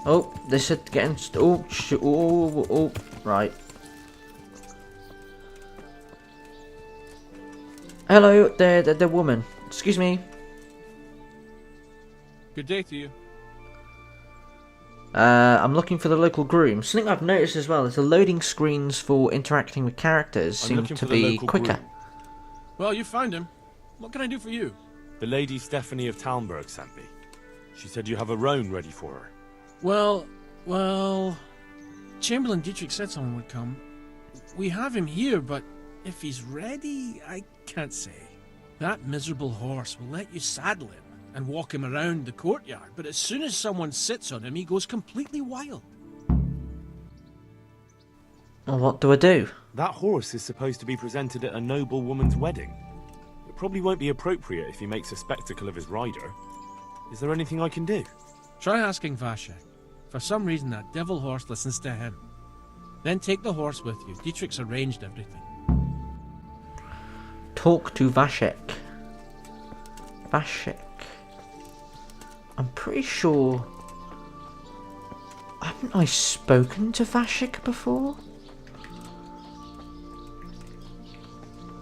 Oh, this is getting... Oh, oh, right. Hello, the woman. Excuse me. Good day to you. I'm looking for the local groom. Something I've noticed as well is the loading screens for interacting with characters seem to be quicker. Well, you found him. What can I do for you? The Lady Stephanie of Talmberg sent me. She said you have a roan ready for her. Well... Chamberlain Dietrich said someone would come. We have him here, but if he's ready, I can't say. That miserable horse will let you saddle him and walk him around the courtyard, but as soon as someone sits on him, he goes completely wild. Well, what do I do? That horse is supposed to be presented at a noble woman's wedding. It probably won't be appropriate if he makes a spectacle of his rider. Is there anything I can do? Try asking Vashek. For some reason, that devil horse listens to him. Then take the horse with you. Dietrich's arranged everything. Talk to Vashek. Vashek. I'm pretty sure... Haven't I spoken to Vashek before?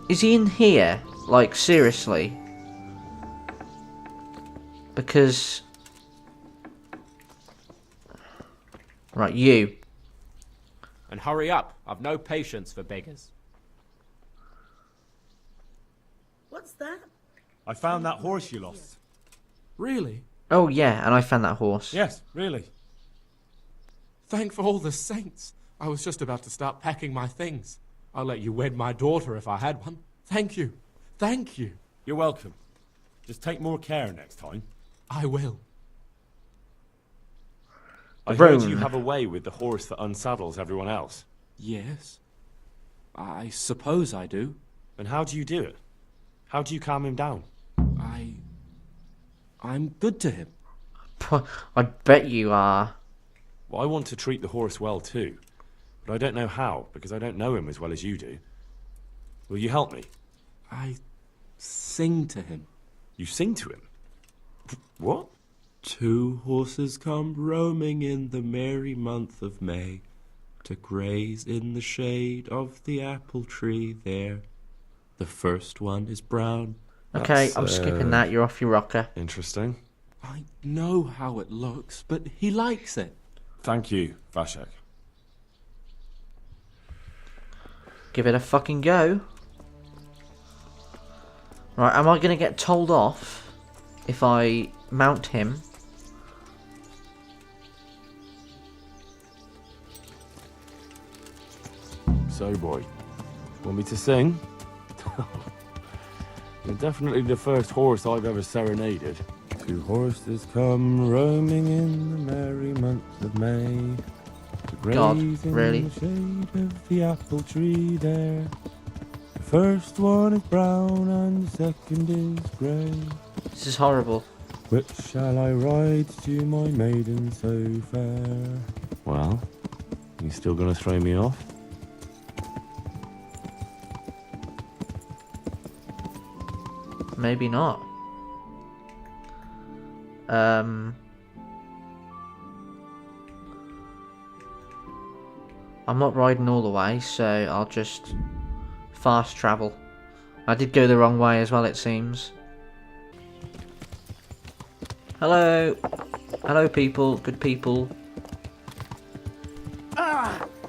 Is he in here? Like, seriously? Because... Right, you. And hurry up. I've no patience for beggars. What's that? I found that horse you lost. Really? Oh yeah, and I found that horse. Yes, really. Thank for all the saints. I was just about to start packing my things. I'll let you wed my daughter if I had one. Thank you. Thank you. You're welcome. Just take more care next time. I will. I heard you have a way with the horse that unsaddles everyone else. Yes. I suppose I do. And how do you do it? How do you calm him down? I'm good to him. I bet you are. Well, I want to treat the horse well too, but I don't know how, because I don't know him as well as you do. Will you help me? I sing to him. You sing to him? What? 2 horses come roaming in the merry month of May to graze in the shade of the apple tree there. The first one is brown. Okay, I'm skipping that. You're off your rocker. Interesting. I know how it looks, but he likes it. Thank you, Vashek. Give it a fucking go. Right, am I going to get told off if I mount him? So, boy, want me to sing? You're definitely the first horse I've ever serenaded. 2 horses come roaming in the merry month of May. God, really? In the shade of the apple tree there. The first one is brown and the second is grey. This is horrible. Which shall I ride to my maiden so fair? Well, you still gonna throw me off? Maybe not. I'm not riding all the way, so I'll just fast travel. I did go the wrong way as well, it seems. Hello. Hello, people. Good people.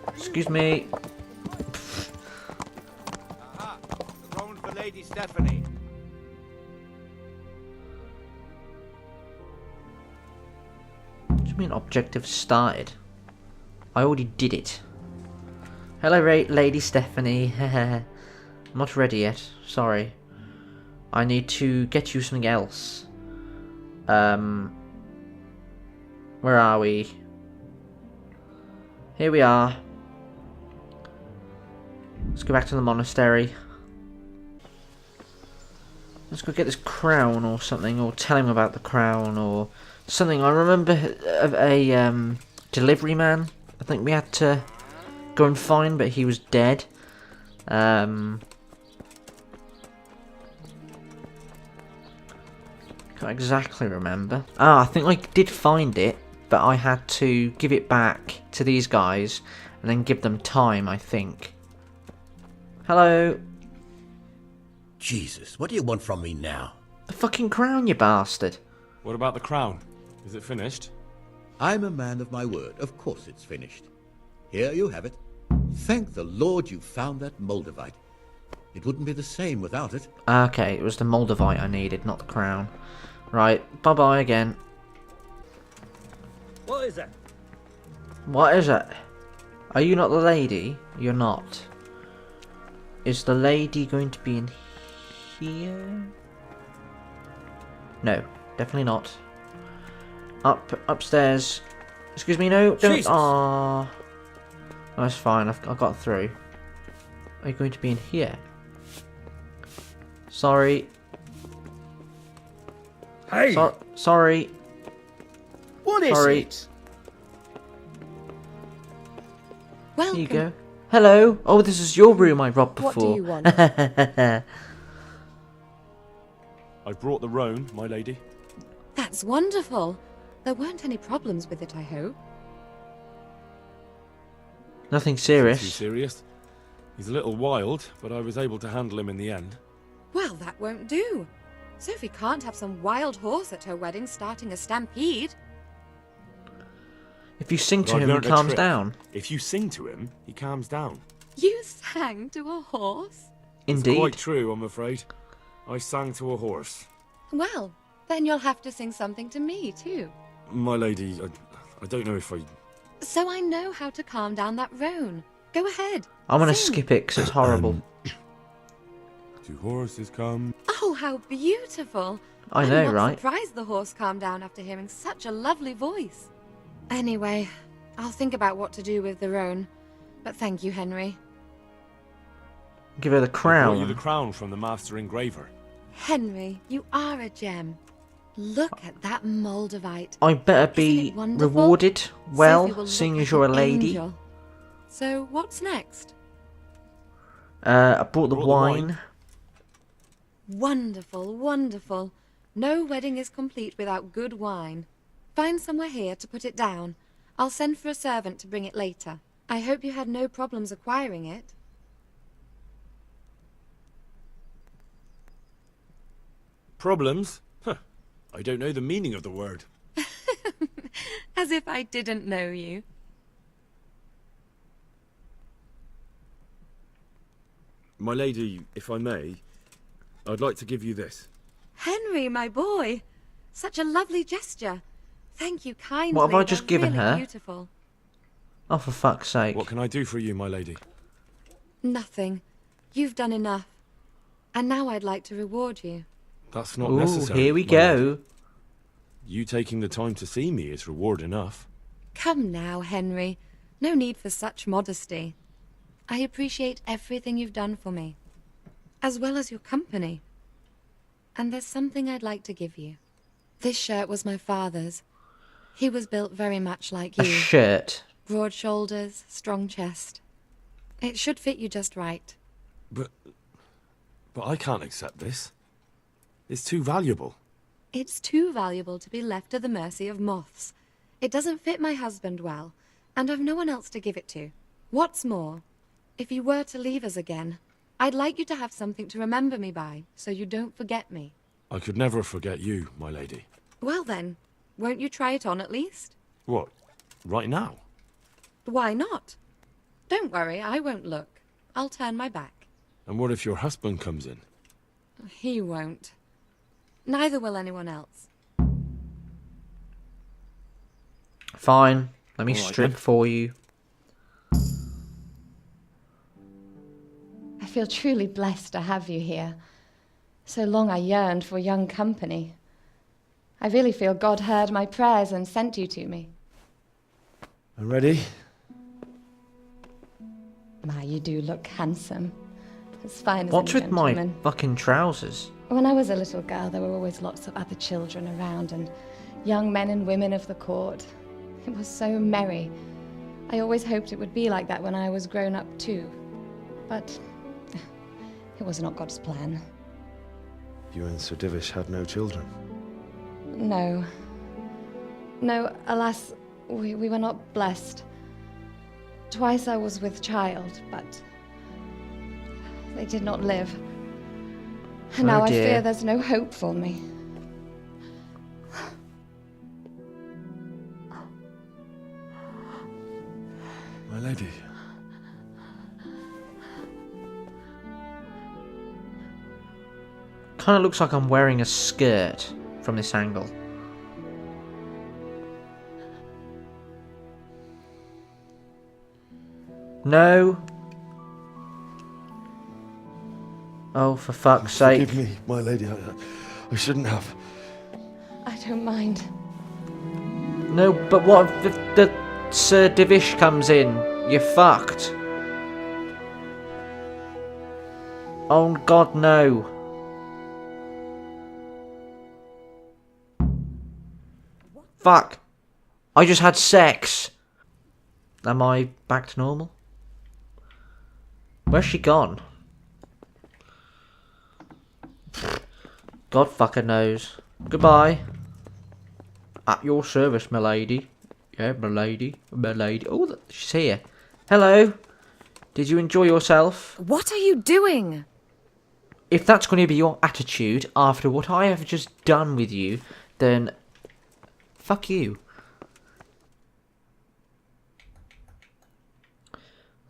Excuse me. Aha! The roan for Lady Stephanie. What do you mean objective started? I already did it. Hello, Lady Stephanie. I'm not ready yet. Sorry. I need to get you something else. Where are we? Here we are. Let's go back to the monastery. Let's go get this crown or something, or tell him about the crown or something. I remember a delivery man. I think we had to go and find, but he was dead. Can't exactly remember. Ah, I think I did find it. but I had to give it back to these guys and then give them time, I think. Hello. Jesus, what do you want from me now? The fucking crown, you bastard. What about the crown? Is it finished? I'm a man of my word. Of course it's finished. Here you have it. Thank the Lord you found that Moldavite. It wouldn't be the same without it. Okay, it was the Moldavite I needed, not the crown. Right, bye-bye again. What is it? What is it? Are you not the lady? You're not. Is the lady going to be in here? No, definitely not. Upstairs. Excuse me, no, don't. Jesus. Ah, that's fine. I got through. Are you going to be in here? Sorry. Hey, Sorry. what is sorry. it? Welcome. Here you go. Hello. Oh, this is your room I robbed What before. do you want? I brought the roan, my lady. That's wonderful. There weren't any problems with it, I hope. Nothing Too serious. serious. He's a little wild, but I was able to handle him in the end. Well, that won't do. Sophie can't have some wild horse at her wedding starting a stampede. If you sing But to I've him, he learnt a calms trick. down. If you sing to him, he calms down. You sang to a horse? It's Indeed. quite true, I'm afraid. I sang to a horse. Well, then you'll have to sing something to me, too. My lady, I don't know if I... So I know how to calm down that roan. Go ahead. I'm gonna sing. skip it because it's horrible. Two horses come... Oh, how beautiful. I know, I'm not right? surprised the horse calmed down after hearing such a lovely voice. Anyway, I'll think about what to do with the roan. But thank you, Henry. Give her the I brought you the crown. crown from the master engraver. Henry, you are a gem. Look at that Moldavite. I better Isn't be it wonderful? rewarded Sophie will well, look seeing like as you're a an lady. angel. So, what's next? I brought the Brought the wine. wine. Wonderful, wonderful. No wedding is complete without good wine. Find somewhere here to put it down. I'll send for a servant to bring it later. I hope you had no problems acquiring it. Problems? Huh. I don't know the meaning of the word. As if I didn't know you. My lady, if I may, I'd like to give you this. Henry, my boy. Such a lovely gesture. Thank you kindly. What have I just They're given really her? Beautiful. Oh, for fuck's sake. What can I do for you, my lady? Nothing. You've done enough. And now I'd like to reward you. That's not Ooh, necessary. here we my lady. go. You taking the time to see me is reward enough. Come now, Henry. No need for such modesty. I appreciate everything you've done for me, as well as your company. And there's something I'd like to give you. This shirt was my father's. He was built very much like A you. shirt. Broad shoulders, strong chest. It should fit you just right. But I can't accept this. It's too valuable. It's too valuable to be left to the mercy of moths. It doesn't fit my husband well, and I've no one else to give it to. What's more, if you were to leave us again, I'd like you to have something to remember me by, so you don't forget me. I could never forget you, my lady. Well then, won't you try it on at least? What? Right now? Why not? Don't worry, I won't look. I'll turn my back. And what if your husband comes in? He won't. Neither will anyone else. Fine. Let me All right, strip then. for you. I feel truly blessed to have you here. So long I yearned for young company. I really feel God heard my prayers and sent you to me. Ready? My, you do look handsome. As fine as What's any with my gentleman. fucking trousers? When I was a little girl, there were always lots of other children around and young men and women of the court. It was so merry. I always hoped it would be like that when I was grown up too. But it was not God's plan. You and Sir Divish had no children. No. No, alas, we were not blessed. Twice I was with child, but they did not live. And now I fear there's no hope for me. My lady. Kind of looks like I'm wearing a skirt from this angle. No. Oh, for fuck's sake. Forgive me, my lady. I shouldn't have. I don't mind. No, but what if the Sir Divish comes in? You're fucked. Oh god, no. Fuck. I just had sex. Am I back to normal? Where's she gone? God fucking knows. Goodbye. At your service, milady. Yeah, milady. Milady. Oh, she's here. Hello. Did you enjoy yourself? What are you doing? If that's going to be your attitude after what I have just done with you, then fuck you.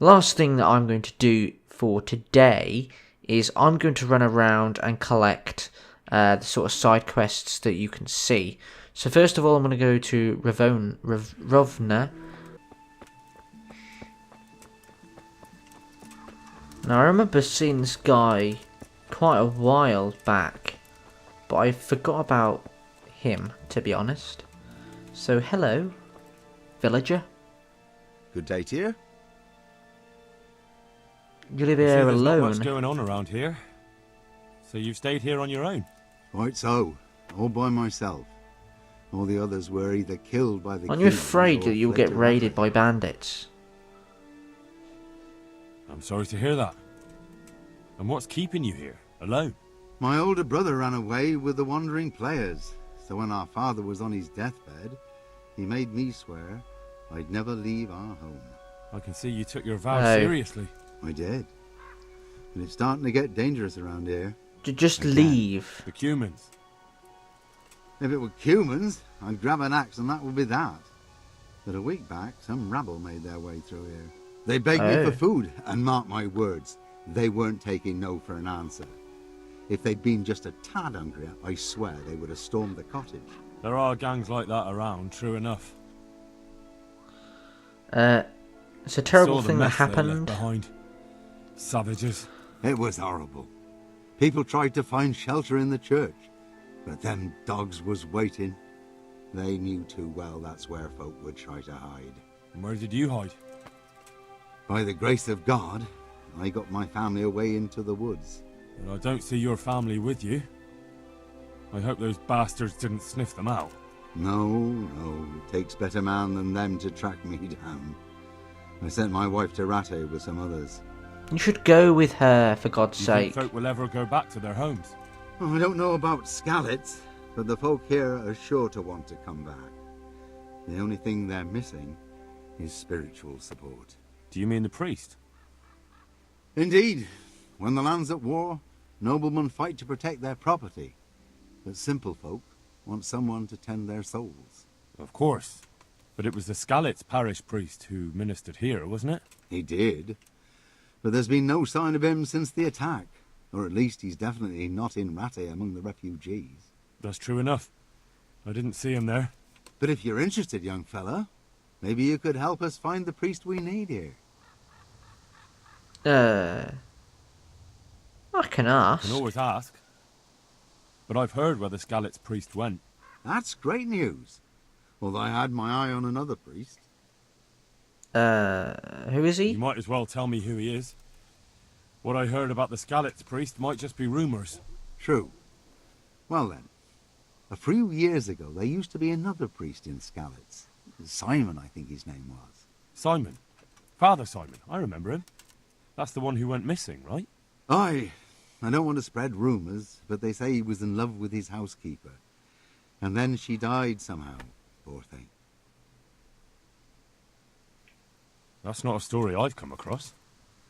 Last thing that I'm going to do for today is I'm going to run around and collect the sort of side quests that you can see. So first of all, I'm going to go to Rovna. Now I remember seeing this guy quite a while back, but I forgot about him, to be honest. So hello, villager. Good day to you. You live here There's alone. not much going on around here. So you've stayed here on your own? Quite so. All by myself. All the others were either killed by the Aren't you king afraid or that you'll fled get to raided Rattay. by bandits? I'm sorry to hear that. And what's keeping you here, alone? My older brother ran away with the wandering players. So when our father was on his deathbed, he made me swear I'd never leave our home. I can see you took your vow No. seriously. I did. But it's starting to get dangerous around here. Just Again. leave. The Cumans. If it were humans, I'd grab an axe and that would be that. But a week back, some rabble made their way through here. They begged me Oh. for food, and mark my words, they weren't taking no for an answer. If they'd been just a tad hungrier, I swear they would have stormed the cottage. There are gangs like that around, true enough. It's a terrible Saw the thing that mess they left happened. behind. Savages. It was horrible. People tried to find shelter in the church, but them dogs was waiting. They knew too well that's where folk would try to hide. And where did you hide? By the grace of God, I got my family away into the woods. But I don't see your family with you. I hope those bastards didn't sniff them out. No, it takes better man than them to track me down. I sent my wife to Rattay with some others. You should go with her, for God's Do you think sake. folk will ever go back to their homes? Oh, I don't know about Skallets, but the folk here are sure to want to come back. The only thing they're missing is spiritual support. Do you mean the priest? Indeed. When the land's at war, noblemen fight to protect their property. But simple folk want someone to tend their souls. Of course. But it was the Skallets parish priest who ministered here, wasn't it? He did. But there's been no sign of him since the attack. Or at least he's definitely not in Rattay among the refugees. That's true enough. I didn't see him there. But if you're interested, young fella, maybe you could help us find the priest we need here. I can ask. I can always ask. But I've heard where the Skallets priest went. That's great news. Although I had my eye on another priest. Who is he? You might as well tell me who he is. What I heard about the Skallets priest might just be rumours. True. Well then, a few years ago there used to be another priest in Skallets. Simon, I think his name was. Simon. Father Simon. I remember him. That's the one who went missing, right? Aye. I don't want to spread rumours, but they say he was in love with his housekeeper. And then she died somehow, poor thing. That's not a story I've come across.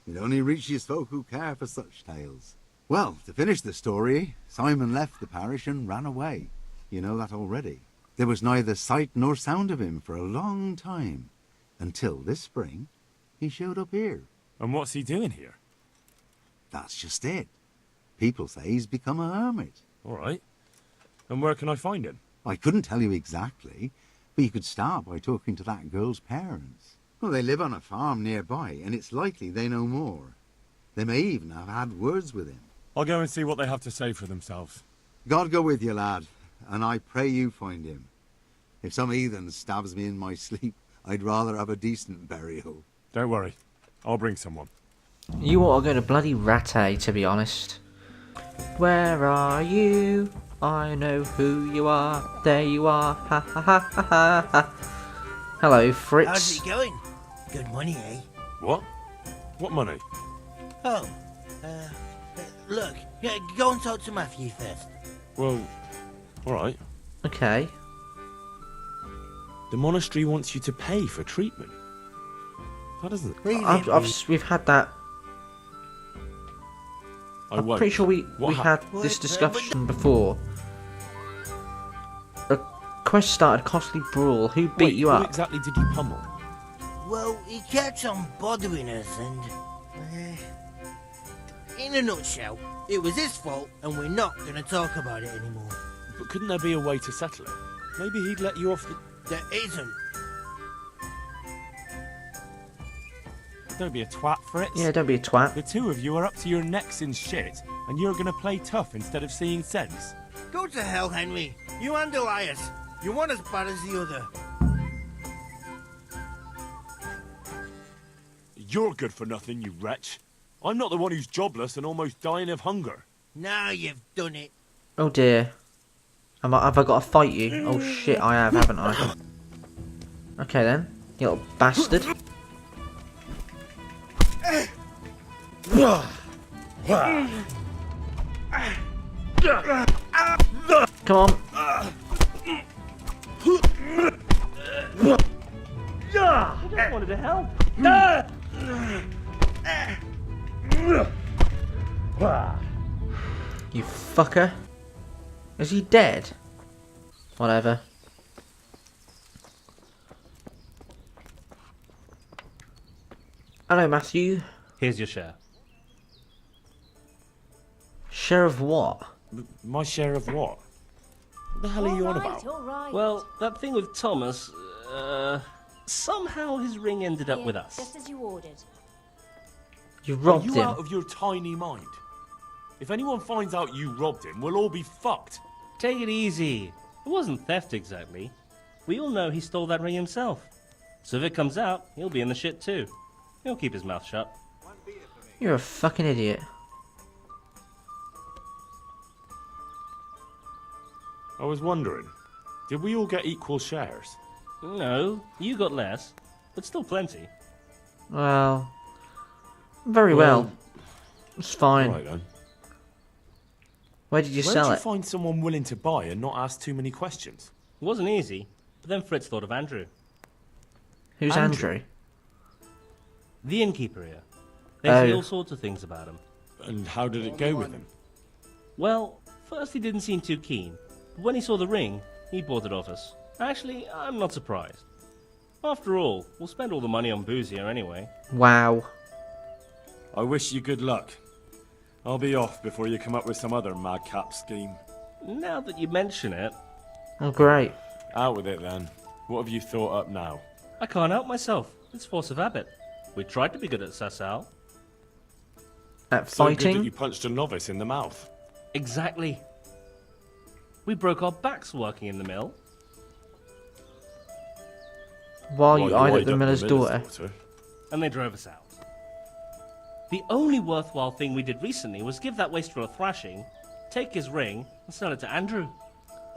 It only reaches folk who care for such tales. Well, to finish the story, Simon left the parish and ran away. You know that already. There was neither sight nor sound of him for a long time. Until this spring, he showed up here. And what's he doing here? That's just it. People say he's become a hermit. All right. And where can I find him? I couldn't tell you exactly, but you could start by talking to that girl's parents. Well, they live on a farm nearby, and it's likely they know more. They may even have had words with him. I'll go and see what they have to say for themselves. God go with you, lad, and I pray you find him. If some heathen stabs me in my sleep, I'd rather have a decent burial. Don't worry. I'll bring someone. You ought to go to bloody Rattay, to be honest. Where are you? I know who you are. There you are. Ha ha ha ha ha ha. Hello, Fritz. How's it going? Good money, eh? What? What money? Oh, look, yeah, go and talk to Matthew first. Well, all right. Okay. The monastery wants you to pay for treatment. That doesn't... We've had that. I'm pretty sure we had this discussion before. A quest started costly brawl. Who beat you who up? exactly did you pummel? Well, he kept on bothering us and... in a nutshell, it was his fault and we're not going to talk about it anymore. But couldn't there be a way to settle it? Maybe he'd let you off the... There isn't. Don't be a twat, Fritz. Yeah, don't be a twat. The two of you are up to your necks in shit, and you're gonna play tough instead of seeing sense. Go to hell, Henry. You and Elias. You're one as bad as the other. You're good for nothing, you wretch. I'm not the one who's jobless and almost dying of hunger. Now you've done it. Oh dear. Have I got to fight you? Oh shit, I have, haven't I? Okay then, you little bastard. Come on. I just wanted to help. You fucker. Is he dead? Whatever. Hello, Matthew. Here's your share. Share of what? My share of what? What the hell are you on about? Well, that thing with Thomas, somehow his ring ended up with us. Just as you ordered. You robbed Are you him. out of your tiny mind? If anyone finds out you robbed him, we'll all be fucked. Take it easy. It wasn't theft exactly. We all know he stole that ring himself. So if it comes out, he'll be in the shit too. He'll keep his mouth shut. You're a fucking idiot. I was wondering, did we all get equal shares? No, you got less, but still plenty. Well, very well. It's fine. All right then. Where did you Where sell did it? you find someone willing to buy and not ask too many questions? It wasn't easy, but then Fritz thought of Andrew. Who's Andrew? The innkeeper here. They say Oh. all sorts of things about him. And how did it go with him? Well, first he didn't seem too keen, but when he saw the ring, he bought it off us. Actually, I'm not surprised. After all, we'll spend all the money on booze here anyway. Wow. I wish you good luck. I'll be off before you come up with some other madcap scheme. Now that you mention it... Oh, great. Out with it then. What have you thought up now? I can't help myself. It's force of habit. We tried to be good at Sasau. At So good fighting? that you punched a novice in the mouth. Exactly. We broke our backs working in the mill. While you eyed at the miller's daughter. And they drove us out. The only worthwhile thing we did recently was give that waster a thrashing, take his ring, and sell it to Andrew.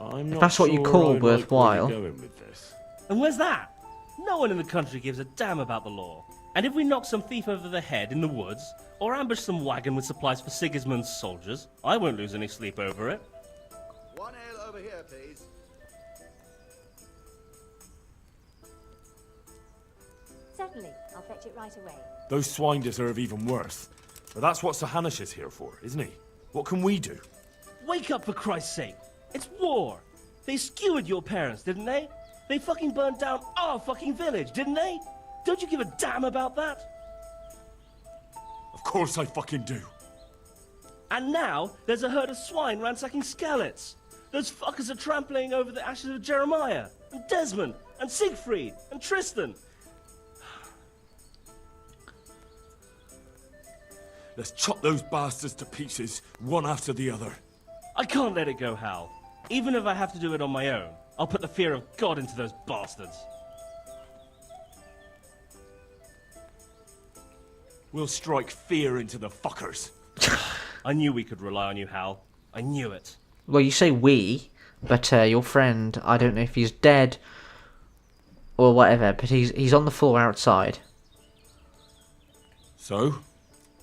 I'm If not that's what you sure call I like worthwhile. where you're going with this. And where's that? No one in the country gives a damn about the law. And if we knock some thief over the head in the woods, or ambush some wagon with supplies for Sigismund's soldiers, I won't lose any sleep over it. One ale over here, please. Certainly. I'll fetch it right away. Those swine deserve even worse. But that's what Sir Hanush is here for, isn't he? What can we do? Wake up, for Christ's sake. It's war. They skewered your parents, didn't they? They fucking burned down our fucking village, didn't they? Don't you give a damn about that? Of course I fucking do. And now, there's a herd of swine ransacking Skalitz. Those fuckers are trampling over the ashes of Jeremiah, and Desmond, and Siegfried, and Tristan. Let's chop those bastards to pieces, one after the other. I can't let it go, Hal. Even if I have to do it on my own, I'll put the fear of God into those bastards. We'll strike fear into the fuckers. I knew we could rely on you, Hal. I knew it. Well, you say we, but your friend, I don't know if he's dead or whatever, but he's on the floor outside. So,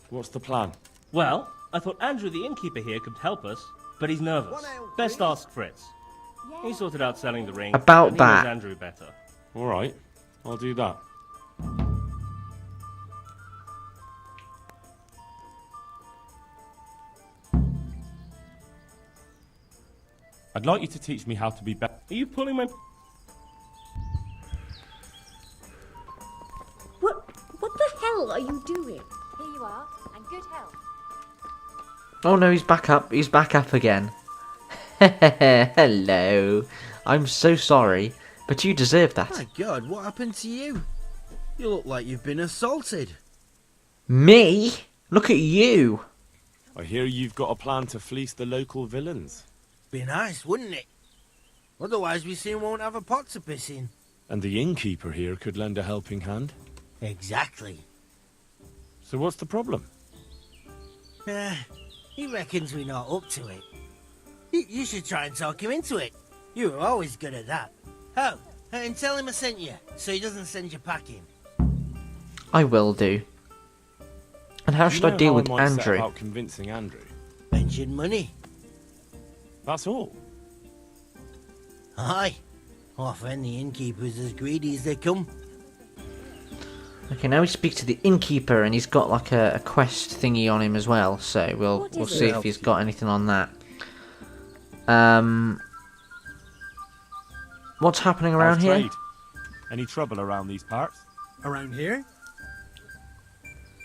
what's the plan? Well, I thought Andrew the innkeeper here could help us, but he's nervous. Best ask Fritz. He sorted out selling the ring. About and he that. knows Andrew better. All right, I'll do that. I'd like you to teach me how to be better. Are you pulling my... What the hell are you doing? Here you are, and good health. Oh no, he's back up. He's back up again. Hello. I'm so sorry, but you deserve that. My God, what happened to you? You look like you've been assaulted. Me? Look at you. I hear you've got a plan to fleece the local villains. Be nice, wouldn't it? Otherwise we soon won't have a pot to piss in. And the innkeeper here could lend a helping hand. Exactly. So what's the problem? He reckons we're not up to it. You should try and talk him into it. You were always good at that. Oh, and tell him I sent you, so he doesn't send you packing. I will do. And how should I deal with Andrew? About convincing Andrew. Mention money. That's all. Aye. Our friend the innkeeper's as greedy as they come. Okay, now we speak to the innkeeper, and he's got like a quest thingy on him as well. So we'll see if he's got anything on that. What's happening around here? Trade. Any trouble around these parts? Around here?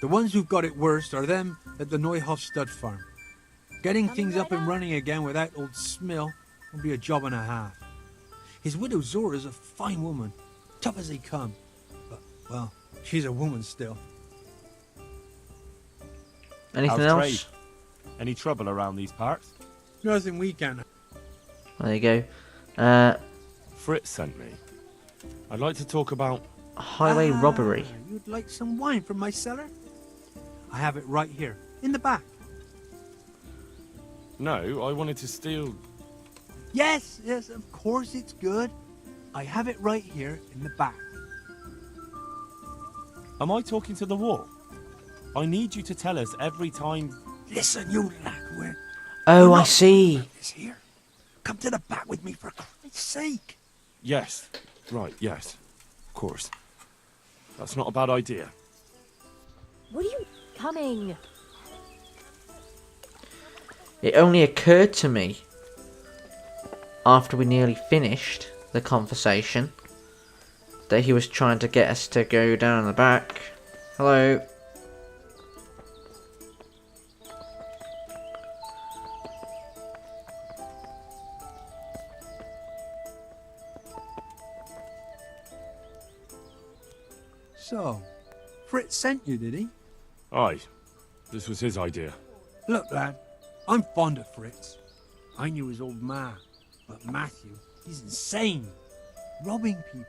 The ones who've got it worst are them at the Neuhof stud farm. Getting things up and running again without old Smill will be a job and a half. His widow Zora's a fine woman, tough as they come. But, well, she's a woman still. Anything How's else? Trade? Any trouble around these parts? Nothing we can. There you go. Fritz sent me. I'd like to talk about... highway robbery. You'd like some wine from my cellar? I have it right here, in the back. No, I wanted to steal... Yes, of course it's good. I have it right here in the back. Am I talking to the wall? I need you to tell us every time... Listen, you lad, Oh, I see. Is here. Come to the back with me for Christ's sake. Yes. Right, yes. Of course. That's not a bad idea. What are you coming? It only occurred to me after we nearly finished the conversation that he was trying to get us to go down the back. Hello. So, Fritz sent you, did he? Aye. This was his idea. Look, lad, I'm fond of Fritz. I knew his old man, but Matthew, he's insane. Robbing people.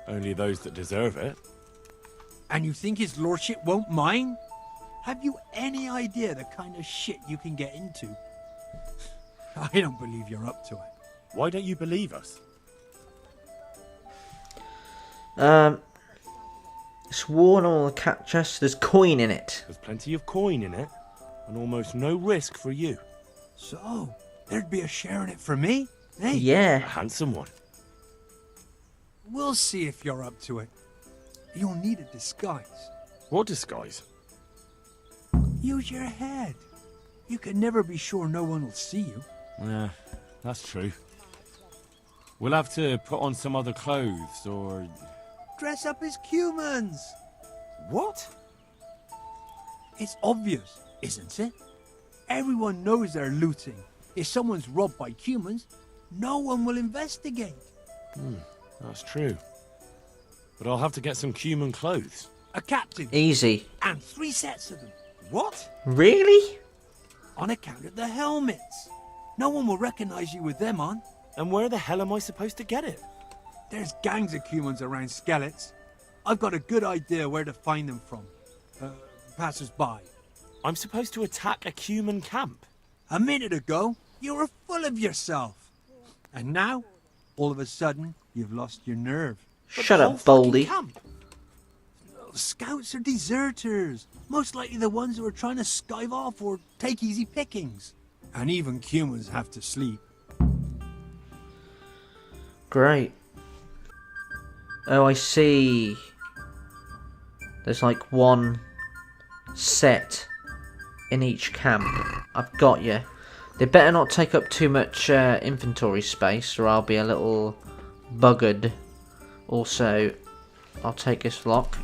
Only those that deserve it. And you think his lordship won't mind? Have you any idea the kind of shit you can get into? I don't believe you're up to it. Why don't you believe us? Sworn will catch us. There's coin in it. There's plenty of coin in it, and almost no risk for you. So, there'd be a share in it for me, eh? Yeah. A handsome one. We'll see if you're up to it. You'll need a disguise. What disguise? Use your head. You can never be sure no one will see you. Yeah, that's true. We'll have to put on some other clothes, or... Dress up as humans. What? It's obvious, isn't it? Everyone knows they're looting. If someone's robbed by humans, no one will investigate. That's true. But I'll have to get some human clothes. A captain. Easy. And 3 sets of them. What? Really? On account of the helmets. No one will recognize you with them on. And where the hell am I supposed to get it? There's gangs of humans around Skelets. I've got a good idea where to find them from. Passers-by. I'm supposed to attack a human camp? A minute ago, you were full of yourself. And now, all of a sudden, you've lost your nerve. Shut up, Baldy. Scouts are deserters. Most likely the ones who are trying to skive off or take easy pickings. And even humans have to sleep. Great. Oh, I see. There's like one set in each camp. I've got you. They better not take up too much inventory space, or I'll be a little buggered. Also, I'll take this lock.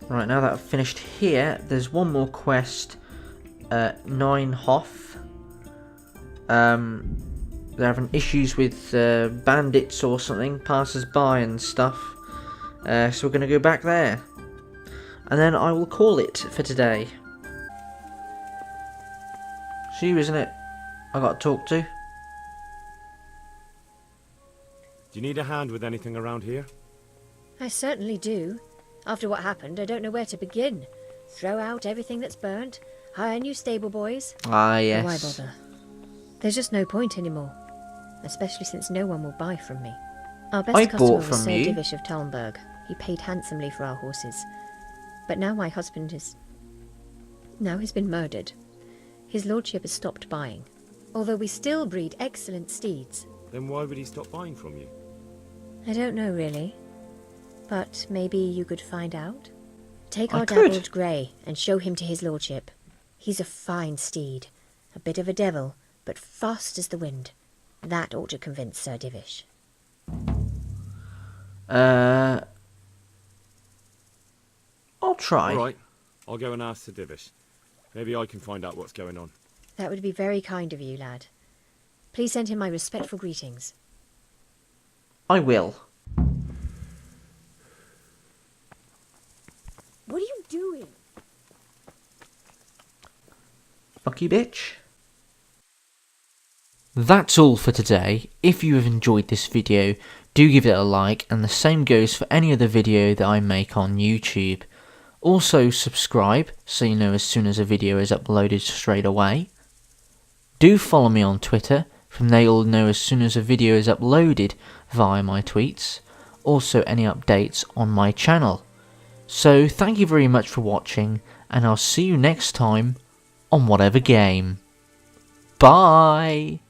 Right, now that I've finished here, there's one more quest. 9 Hoff. They're having issues with bandits or something, passers-by and stuff. So we're going to go back there. And then I will call it for today. It's you, isn't it? I got to talk to. Do you need a hand with anything around here? I certainly do. After what happened, I don't know where to begin. Throw out everything that's burnt, hire new stable boys. Ah, yes. Why bother? There's just no point anymore. Especially since no one will buy from me. Our best customer was Sir Divish of Talmberg. He paid handsomely for our horses. But now my husband is... Now he's been murdered. His lordship has stopped buying. Although we still breed excellent steeds. Then why would he stop buying from you? I don't know, really. But maybe you could find out? Take our dappled grey and show him to his lordship. He's a fine steed. A bit of a devil, but fast as the wind. That ought to convince Sir Divish. I'll try. Alright, I'll go and ask Sir Divish. Maybe I can find out what's going on. That would be very kind of you, lad. Please send him my respectful greetings. I will. What are you doing? Fuck you, bitch. That's all for today. If you have enjoyed this video, do give it a like, and the same goes for any other video that I make on YouTube. Also subscribe, so you know as soon as a video is uploaded straight away. Do follow me on Twitter, from there you'll know as soon as a video is uploaded via my tweets. Also any updates on my channel. So thank you very much for watching, and I'll see you next time on whatever game. Bye!